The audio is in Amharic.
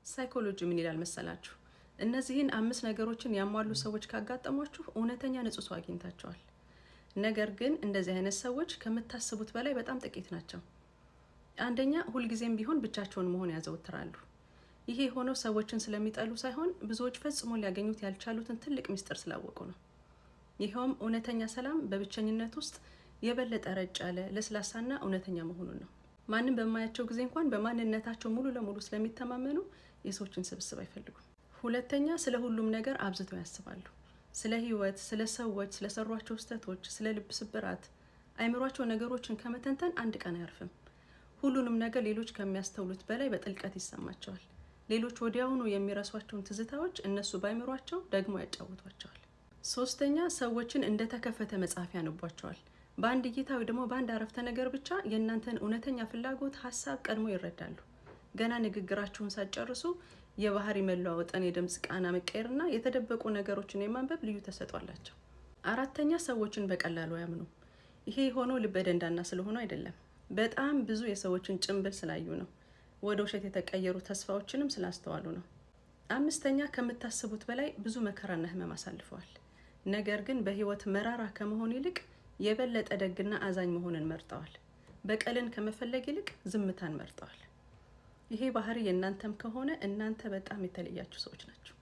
ሳይኮሎጂ ምን ይላል መሰላችሁ? እነዚህን 5 ነገሮችን ያሟሉ ሰዎች ካጋጠሟችሁ እውነተኛ ንጹህ ሰው አግኝታቸዋል። ነገር ግን እንደዚህ አይነት ሰዎች ከምታስቡት በላይ በጣም ጥቂት ናቸው። አንደኛ፣ ሁልጊዜም ቢሆን ብቻቸውን መሆን ያዘወትራሉ። ይሄ የሆነው ሰዎችን ስለሚጠሉ ሳይሆን ብዙዎች ፈጽሞ ሊያገኙት ያልቻሉትን ትልቅ ሚስጥር ስላወቁ ነው። ይኸውም እውነተኛ ሰላም በብቸኝነት ውስጥ የበለጠ ረጭ ያለ ለስላሳና እውነተኛ መሆኑን ነው። ማንም በማያቸው ጊዜ እንኳን በማንነታቸው ሙሉ ለሙሉ ስለሚተማመኑ የሰዎችን ስብስብ አይፈልጉም። ሁለተኛ፣ ስለ ሁሉም ነገር አብዝተው ያስባሉ። ስለ ህይወት፣ ስለ ሰዎች፣ ስለሰሯቸው ስህተቶች፣ ስለ ልብ ስብራት አይምሯቸው ነገሮችን ከመተንተን አንድ ቀን አያርፍም። ሁሉንም ነገር ሌሎች ከሚያስተውሉት በላይ በጥልቀት ይሰማቸዋል። ሌሎች ወዲያውኑ የሚረሷቸውን ትዝታዎች እነሱ ባይምሯቸው ደግሞ ያጫውቷቸዋል። ሶስተኛ፣ ሰዎችን እንደተከፈተ መጽሐፍ ያነቧቸዋል። በአንድ እይታ ወይ ደግሞ በአንድ አረፍተ ነገር ብቻ የእናንተን እውነተኛ ፍላጎት፣ ሀሳብ ቀድሞ ይረዳሉ። ገና ንግግራችሁን ሳትጨርሱ የባህሪ መለዋወጥን፣ የድምጽ ቃና መቀየርና የተደበቁ ነገሮችን የማንበብ ልዩ ተሰጥኦ አላቸው። አራተኛ፣ ሰዎችን በቀላሉ አያምኑም። ይሄ የሆነው ልበ ደንዳና ስለሆኑ አይደለም፣ በጣም ብዙ የሰዎችን ጭንብል ስላዩ ነው። ወደ ውሸት የተቀየሩ ተስፋዎችንም ስላስተዋሉ ነው። አምስተኛ፣ ከምታስቡት በላይ ብዙ መከራና ህመም አሳልፈዋል። ነገር ግን በህይወት መራራ ከመሆን ይልቅ የበለጠ ደግና አዛኝ መሆንን መርጠዋል። በቀልን ከመፈለግ ይልቅ ዝምታን መርጠዋል። ይሄ ባህሪ የእናንተም ከሆነ እናንተ በጣም የተለያችሁ ሰዎች ናቸው።